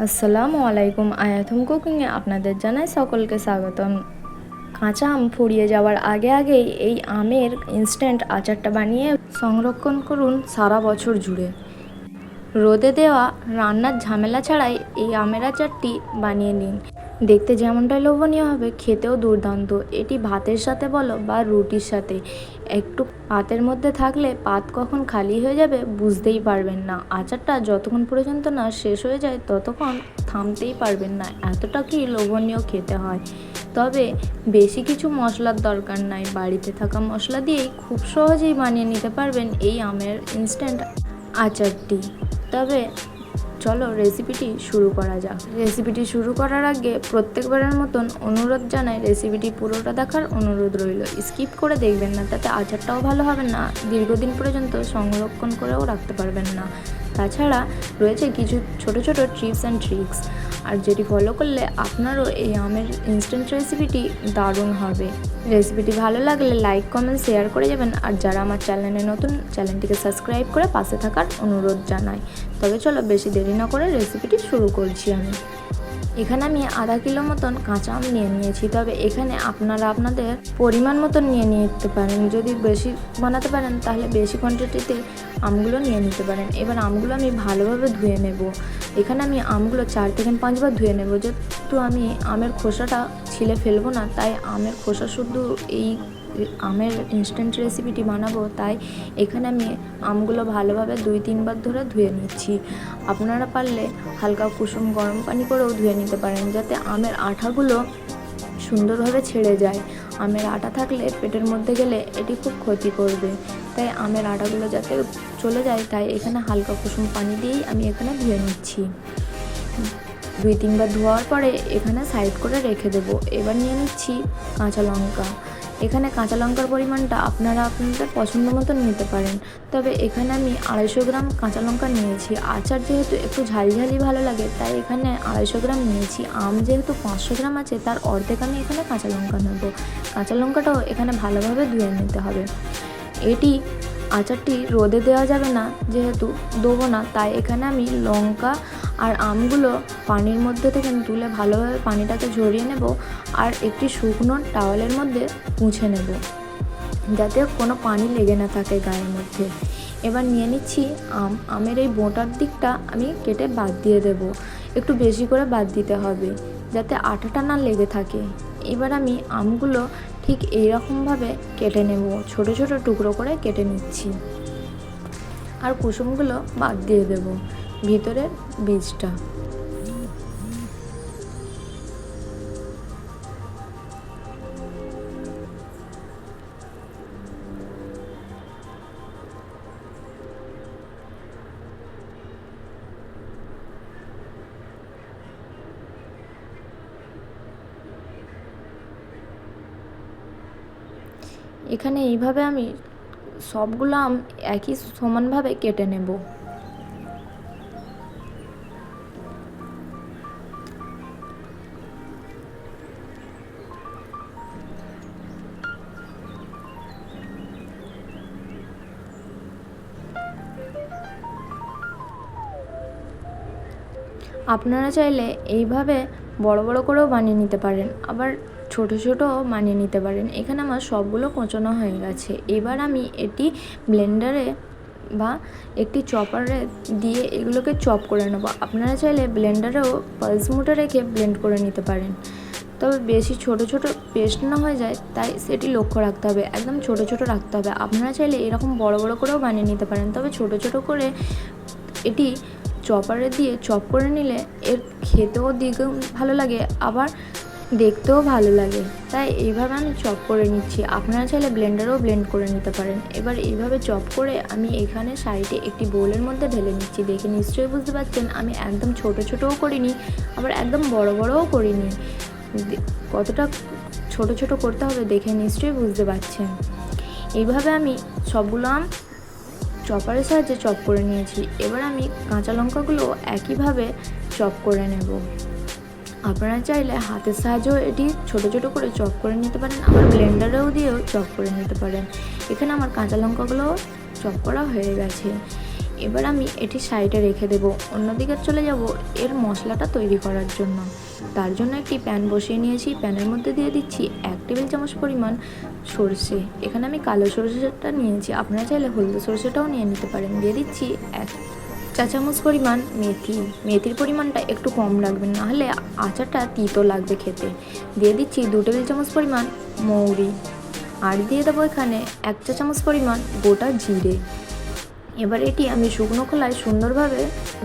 আসসালামু আলাইকুম। আয়াতুম কুকিংয়ে আপনাদের জানাই সকলকে স্বাগতম। কাঁচা আম ফুরিয়ে যাওয়ার আগেই এই আমের ইনস্ট্যান্ট আচারটা বানিয়ে সংরক্ষণ করুন সারা বছর জুড়ে। রোদে দেওয়া রান্নার ঝামেলা ছাড়াই এই আমের আচারটি বানিয়ে নিন। দেখতে যেমনটাই লোভনীয় হবে, খেতেও দুর্দান্ত। এটি ভাতের সাথে বলো বা রুটির সাথে, একটু পাতের মধ্যে থাকলে পাত কখন খালি হয়ে যাবে বুঝতেই পারবেন না। আচারটা যতক্ষণ পর্যন্ত না শেষ হয়ে যায় ততক্ষণ থামতেই পারবেন না, এতটা কি লোভনীয় খেতে হয়। তবে বেশি কিছু মশলার দরকার নাই, বাড়িতে থাকা মশলা দিয়েই খুব সহজেই বানিয়ে নিতে পারবেন এই আমের ইনস্ট্যান্ট আচারটি। তবে চলো রেসিপিটি শুরু করা যাক। রেসিপিটি শুরু করার আগে প্রত্যেকবারের মতন অনুরোধ জানাই, রেসিপিটি পুরোটা দেখার অনুরোধ রইল। স্কিপ করে দেখবেন না, তাতে আচারটাও ভালো হবে না, দীর্ঘদিন পর্যন্ত সংরক্ষণ করেও রাখতে পারবেন না। তাছাড়া রয়েছে কিছু ছোট ছোট টিপস অ্যান্ড ট্রিক্স, আর যেটি ফলো করলে আপনারও এই আমের ইনস্ট্যান্ট রেসিপিটি দারুণ হবে। রেসিপিটি ভালো লাগলে লাইক কমেন্ট শেয়ার করে যাবেন, আর যারা আমার চ্যানেলে নতুন, চ্যানেলটিকে সাবস্ক্রাইব করে পাশে থাকার অনুরোধ জানাই। তবে চলো বেশি দেরি না করে রেসিপিটি শুরু করছি। এখানে আমি আধা কিলো মতন কাঁচা আম নিয়ে নিয়েছি। তবে এখানে আপনারা আপনাদের পরিমাণ মতন নিয়ে নিতে পারেন। যদি বেশি বানাতে পারেন তাহলে বেশি কোয়ান্টিটিতে আমগুলো নিয়ে নিতে পারেন। এবার আমগুলো আমি ভালোভাবে ধুয়ে নেব। এখানে আমি আমগুলো 4 থেকে 5 বার ধুয়ে নেব, যেহেতু আমি আমের খোসাটা ছিলে ফেলবো না, তাই আমের খোসা শুধু এই আমের ইনস্ট্যান্ট রেসিপিটি বানাবো, তাই এখানে আমি আমগুলো ভালোভাবে 2-3 বার ধরে ধুয়ে নিচ্ছি। আপনারা পারলে হালকা কুসুম গরম পানি করেও ধুয়ে নিতে পারেন, যাতে আমের আঠাগুলো সুন্দরভাবে ছেড়ে যায়। আমের আটা থাকলে পেটের মধ্যে গেলে এটি খুব ক্ষতি করবে, তাই আমের আটাগুলো যাতে চলে যায়, তাই এখানে হালকা কুসুম পানি দিয়েই আমি এখানে ধুয়ে নিচ্ছি। 2-3 বার ধোয়ার পরে এখানে সাইড করে রেখে দেবো। এবার নিয়ে নিচ্ছি কাঁচা লঙ্কা। এখানে কাঁচা লঙ্কার পরিমাণটা আপনারা আপনাদের পছন্দ মতন নিতে পারেন। তবে এখানে আমি 250 গ্রাম কাঁচা লঙ্কা নিয়েছি। আচার যেহেতু একটু ঝালঝালি ভালো লাগে, তাই এখানে 250 গ্রাম নিয়েছি। আম যেহেতু 500 গ্রাম আছে, তার অর্ধেক আমি এখানে কাঁচা লঙ্কা নেব। কাঁচা লঙ্কাটাও এখানে ভালোভাবে ধুয়ে নিতে হবে। এটি আচারটি রোদে দেওয়া যাবে না, যেহেতু দেবো না, তাই এখানে আমি লঙ্কা আর আমগুলো পানির মধ্যে থেকে তুলে ভালোভাবে পানিটাকে ঝরিয়ে নেব, আর একটি শুকনো টাওয়ালের মধ্যে মুছে নেব, যাতে কোনো পানি লেগে না থাকে গায়ের মধ্যে। এবার নিয়ে নিচ্ছি আমের এই বোঁটার দিকটা আমি কেটে বাদ দিয়ে দেব। একটু বেশি করে বাদ দিতে হবে, যাতে আটাটা না লেগে থাকে। এবার আমি আমগুলো ঠিক এইরকমভাবে কেটে নেব, ছোট ছোট টুকরো করে কেটে নিচ্ছি, আর কুসুমগুলো বাদ দিয়ে দেব, ভিতরের বীজটা। এখানে এইভাবে আমি সবগুলো আম একই সমানভাবে কেটে নেব। আপনারা চাইলে এইভাবে বড় বড় করেও বানিয়ে নিতে পারেন, আবার ছোট ছোটও বানিয়ে নিতে পারেন। এখানে আমার সবগুলো কোঁচানো হয়ে গেছে। এবার আমি এটি ব্লেন্ডারে বা একটি চপারে দিয়ে এগুলোকে চপ করে নেব। আপনারা চাইলে ব্লেন্ডারেও পালস মোডে রেখে ব্লেন্ড করে নিতে পারেন। তবে বেশি ছোট ছোট পেস্ট না হয়ে যায়, তাই সেটি লক্ষ্য রাখতে হবে, একদম ছোট ছোট রাখতে হবে। আপনারা চাইলে এরকম বড় বড় করেও বানিয়ে নিতে পারেন, তবে ছোট ছোট করে এটি চপারে দিয়ে চপ করে নিলে এর খেতেও দ্বিগুণ ভালো লাগে, আবার দেখতেও ভালো লাগে। তাই এইভাবে আমি চপ করে নিচ্ছি। আপনারা চাইলে ব্লেন্ডারেও ব্লেন্ড করে নিতে পারেন। এবার এইভাবে চপ করে আমি এখানে সাইডে একটি বোলের মধ্যে ঢেলে নিচ্ছি। দেখে নিশ্চয়ই বুঝতে পারছেন আমি একদম ছোট ছোটও করিনি, আবার একদম বড় বড়ও করিনি। কতটা ছোট ছোট করতে হবে দেখে নিশ্চয়ই বুঝতে পারছেন। এইভাবে আমি সবগুলো আম চপারের সাহায্যে চপ করে নিয়েছি। এবার আমি কাঁচা লঙ্কাগুলো একইভাবে চপ করে নেব। আপনারা চাইলে হাতের সাহায্যেও এটি ছোট ছোট করে চপ করে নিতে পারেন, আবার ব্লেন্ডারেও দিয়েও চপ করে নিতে পারেন। এখানে আমার কাঁচা লঙ্কাগুলো চপ করা হয়ে গেছে। এবার আমি এটি সাইডে রেখে দেব। অন্যদিকে চলে যাব এর মশলাটা তৈরি করার জন্য। তার জন্য একটি প্যান বসিয়ে নিয়েছি। প্যানের মধ্যে দিয়ে দিচ্ছি 1 টেবিল চামচ পরিমাণ সরষে। এখানে আমি কালো সরষেটা নিয়েছি, আপনারা চাইলে হলদে সরষেটাও নিয়ে নিতে পারেন। দিয়ে দিচ্ছি 1 চা চামচ পরিমাণ মেথি। মেথির পরিমাণটা একটু কম রাখবেন, নাহলে আচারটা তিতো লাগবে খেতে। দিয়ে দিচ্ছি 2 টেবিল চামচ পরিমাণ মৌরি। আর দিয়ে দেবো এখানে 1 চা চামচ পরিমাণ গোটা জিরে। এবার এটি আমি শুকনো খোলায় সুন্দরভাবে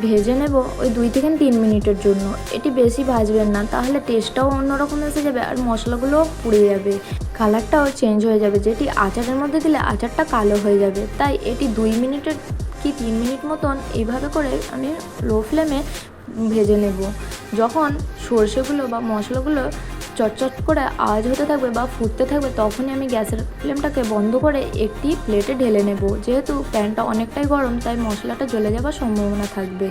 ভেজে নেব ওই 2 থেকে 3 মিনিটের জন্য। এটি বেশি ভাজবেন না, তাহলে টেস্টটাও অন্যরকম এসে যাবে আর মশলাগুলোও পুড়ে যাবে, কালারটাও চেঞ্জ হয়ে যাবে, যেটি আচারের মধ্যে দিলে আচারটা কালো হয়ে যাবে। তাই এটি 2 মিনিটের কি 3 মিনিট মতন এইভাবে করে আমি লো ফ্লেমে ভেজে নেব। যখন সর্ষেগুলো বা মশলাগুলো চটচট করে আওয়াজ হতে থাকবে বা ফুটতে থাকবে, তখনই আমি গ্যাসের ফ্লেমটাকে বন্ধ করে একটি প্লেটে ঢেলে নেব। যেহেতু প্যানটা অনেকটাই গরম, তাই মশলাটা জ্বলে যাওয়ার সম্ভাবনা থাকবে।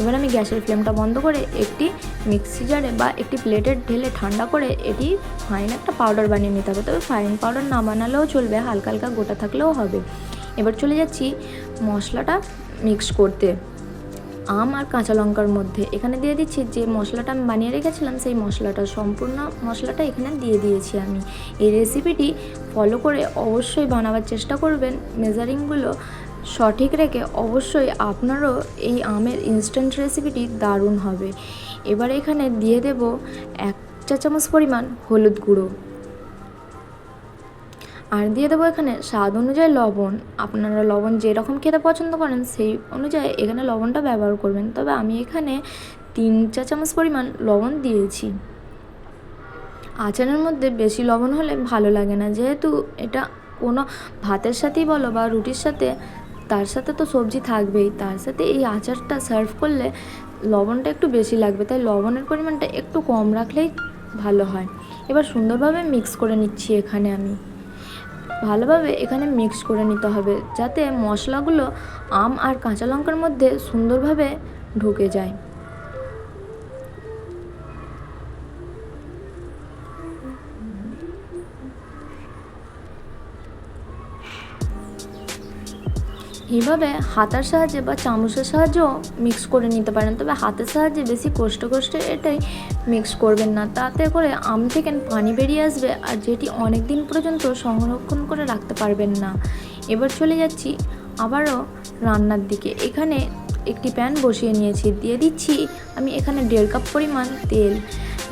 এবার আমি গ্যাসের ফ্লেমটা বন্ধ করে একটি মিক্সি জারে বা একটি প্লেটে ঢেলে ঠান্ডা করে এটি ফাইন একটা পাউডার বানিয়ে নিতে হবে। তবে ফাইন পাউডার না বানালেও চলবে, হালকা হালকা গোটা থাকলেও হবে। এবার চলে যাচ্ছি মশলাটা মিক্স করতে আম আর কাঁচা লঙ্কার মধ্যে। এখানে দিয়ে দিচ্ছি যে মশলাটা আমি বানিয়ে রেখেছিলাম, সেই মশলাটা, সম্পূর্ণ মশলাটা এখানে দিয়ে দিয়েছি আমি। এই রেসিপিটি ফলো করে অবশ্যই বানাবার চেষ্টা করবেন, মেজারিংগুলো সঠিক রেখে। অবশ্যই আপনারও এই আমের ইনস্ট্যান্ট রেসিপিটি দারুণ হবে। এবার এখানে দিয়ে দেব 1 চা চামচ পরিমাণ হলুদ গুঁড়ো। আর দিয়ে দেবো এখানে স্বাদ অনুযায়ী লবণ। আপনারা লবণ যেরকম খেতে পছন্দ করেন সেই অনুযায়ী এখানে লবণটা ব্যবহার করবেন। তবে আমি এখানে 3 চা চামচ পরিমাণ লবণ দিয়েছি। আচারের মধ্যে বেশি লবণ হলে ভালো লাগে না, যেহেতু এটা কোনো ভাতের সাথেই বলো বা রুটির সাথে, তার সাথে তো সবজি থাকবেই, তার সাথে এই আচারটা সার্ভ করলে লবণটা একটু বেশি লাগবে, তাই লবণের পরিমাণটা একটু কম রাখলেই ভালো হয়। এবার সুন্দরভাবে মিক্স করে নিচ্ছি। এখানে আমি ভালোভাবে এখানে মিক্স করে নিতে হবে, যাতে মশলাগুলো আম আর কাঁচা লঙ্কার মধ্যে সুন্দরভাবে ঢুকে যায়। এইভাবে হাতার সাহায্যে বা চামচের সাহায্যেও মিক্স করে নিতে পারেন, তবে হাতের সাহায্যে বেশি কষ্টে কষ্টে এটাই মিক্স করবেন না, তাতে করে আম থেকে পানি বেরিয়ে আসবে আর যেটি অনেক দিন পর্যন্ত সংরক্ষণ করে রাখতে পারবেন না। এবার চলে যাচ্ছি আবারও রান্নার দিকে। এখানে একটি প্যান বসিয়ে নিয়েছি। দিয়ে দিচ্ছি আমি এখানে 1.5 কাপ পরিমাণ তেল।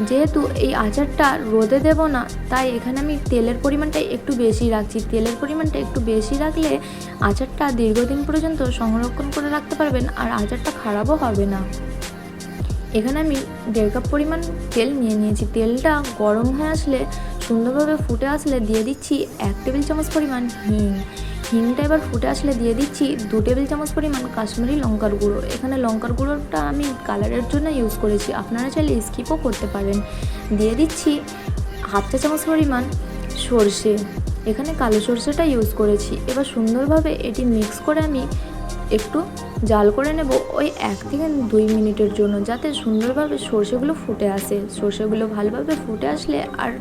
যেহেতু এই আচারটা রোদে দেব না, তাই এখানে আমি তেলের পরিমাণটা একটু বেশি রাখছি। তেলের পরিমাণটা একটু বেশি রাখলে আচারটা দীর্ঘদিন পর্যন্ত সংরক্ষণ করে রাখতে পারবেন আর আচারটা খারাপও হবে না। এখানে আমি 1.5 কাপ পরিমাণ তেল নিয়ে নিয়েছি। তেলটা গরম হয়ে আসলে, সুন্দরভাবে ফুটে আসলে দিয়ে দিচ্ছি 1 টেবিল চামচ পরিমাণ হিং। হিংটা এবার ফুটে আসলে দিয়ে দিচ্ছি 2 টেবিল চামচ পরিমাণ কাশ্মীরি লঙ্কার গুঁড়ো। এখানে লঙ্কার গুঁড়োটা আমি কালারের জন্য ইউজ করেছি, আপনারা চাইলে স্কিপও করতে পারেন। দিয়ে দিচ্ছি 1/2 চা চামচ পরিমাণ সরষে। এখানে কালো সরষেটা ইউজ করেছি। এবার সুন্দরভাবে এটি মিক্স করে আমি একটু জাল করে নেব ওই 1 থেকে 2 মিনিটের জন্য, যাতে সুন্দরভাবে সরষেগুলো ফুটে আসে। সরষেগুলো ভালোভাবে ফুটে আসলে আর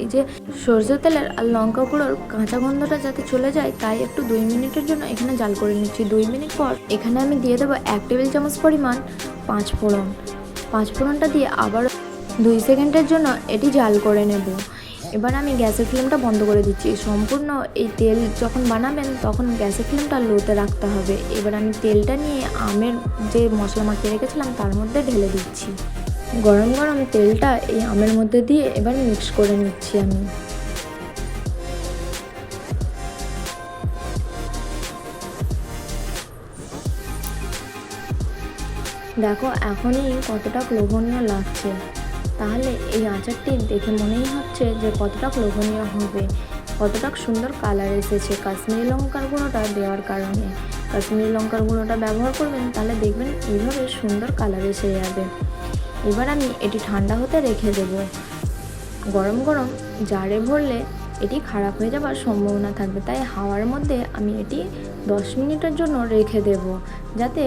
এই যে সরষের তেলের আর লঙ্কা গুঁড়োর কাঁচা গন্ধটা যাতে চলে যায়, তাই একটু 2 মিনিটের জন্য এখানে জাল করে নিচ্ছি। 2 মিনিট পর এখানে আমি দিয়ে দেবো 1 টেবিল চামচ পরিমাণ 5 ফোড়ন। 5 ফোড়নটা দিয়ে আবার 2 সেকেন্ডের জন্য এটি জাল করে নেব। এবার আমি গ্যাসের ফ্লেমটা বন্ধ করে দিচ্ছি। সম্পূর্ণ এই তেল যখন বানাবেন তখন গ্যাসের ফ্লেমটা লোতে রাখতে হবে। এবার আমি তেলটা নিয়ে আমের যে মশলা মাখিয়ে রেখেছিলাম তার মধ্যে ঢেলে দিচ্ছি। গরম গরম তেলটা এই আমের মধ্যে দিয়ে এবার মিক্স করে নিচ্ছি আমি। দেখো এখনই কতটা লোভনীয় লাগছে, তাহলে এই আচারটি দেখে মনেই হচ্ছে যে কতটা লোভনীয় হবে, কতটা সুন্দর কালার এসেছে কাশ্মীরি লঙ্কার গুঁড়োটা দেওয়ার কারণে। কাশ্মীরি লঙ্কার গুঁড়োটা ব্যবহার করবেন, তাহলে দেখবেন এইভাবে সুন্দর কালার এসে যাবে। এবার আমি এটি ঠান্ডা হতে রেখে দেব। গরম গরম জারে ভরলে এটি খারাপ হয়ে যাবার সম্ভাবনা থাকবে, তাই হাওয়ার মধ্যে আমি এটি 10 মিনিটের জন্য রেখে দেব, যাতে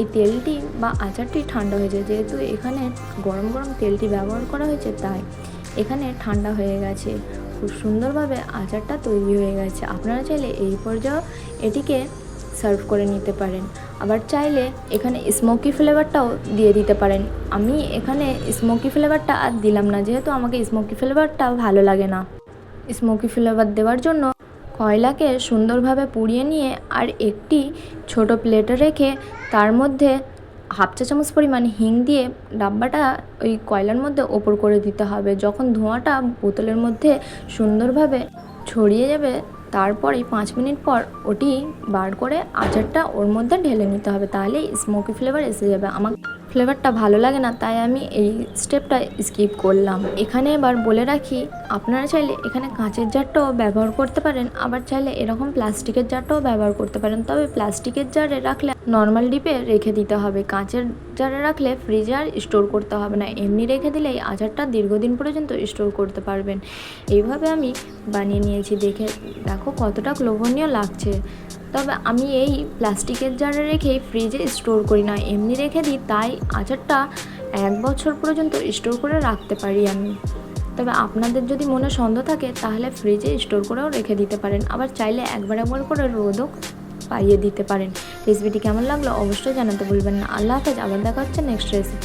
এই তেলটি বা আচারটি ঠান্ডা হয়ে যায়। যেহেতু এখানে গরম গরম তেলটি ব্যবহার করা হয়েছে, তাই এখানে ঠান্ডা হয়ে গেছে। খুব সুন্দরভাবে আচারটা তৈরি হয়ে গেছে। আপনারা চাইলে এই পর্যায়েও এটিকে সার্ভ করে নিতে পারেন। আবার চাইলে এখানে স্মোকি ফ্লেভারটাও দিয়ে দিতে পারেন। আমি এখানে স্মোকি ফ্লেভারটা আর দিলাম না, যেহেতু আমাকে স্মোকি ফ্লেভারটা ভালো লাগে না। স্মোকি ফ্লেভার দেওয়ার জন্য কয়লাকে সুন্দরভাবে পুড়িয়ে নিয়ে আর একটি ছোট প্লেটে রেখে তার মধ্যে হাফ চা চামচ পরিমাণ হিং দিয়ে ডাব্বাটা ওই কয়লার মধ্যে ওপর করে দিতে হবে। যখন ধোঁয়াটা বোতলের মধ্যে সুন্দরভাবে ছড়িয়ে যাবে, তারপরে 5 মিনিট পর ওটি বার করে আচারটা ওর মধ্যে ঢেলে নিতে হবে, তাহলেই স্মোকি ফ্লেভার এসে যাবে। আমার ফ্লেভারটা ভালো লাগে না, তাই আমি এই স্টেপটা স্কিপ করলাম। এখানে এবার বলে রাখি, আপনারা চাইলে এখানে কাঁচের জারটাও ব্যবহার করতে পারেন, আবার চাইলে এরকম প্লাস্টিকের জারটাও ব্যবহার করতে পারেন। তবে প্লাস্টিকের জারে রাখলে নর্মাল ডিপে রেখে দিতে হবে, কাঁচের জারে রাখলে ফ্রিজে আর স্টোর করতে হবে না। এমনি রেখে দিলেই আচারটা দীর্ঘদিন পর্যন্ত স্টোর করতে পারবেন। এইভাবে আমি বানিয়ে নিয়েছি, দেখো কতটা লোভনীয় লাগছে। তবে আমি এই প্লাস্টিকের জারে রেখে ফ্রিজে স্টোর করি না, এমনি রেখে দিই, তাই আচারটা 1 বছর পর্যন্ত স্টোর করে রাখতে পারি আমি। তবে আপনাদের যদি মনে সন্দেহ থাকে তাহলে ফ্রিজে স্টোর করেও রেখে দিতে পারেন, আবার চাইলে একবার করে রোদও পাইয়ে দিতে পারেন। রেসিপিটি কেমন লাগলো অবশ্যই জানাতে ভুলবেন না। আল্লাহ হাফেজ, আবার দেখা হচ্ছে নেক্সট রেসিপি।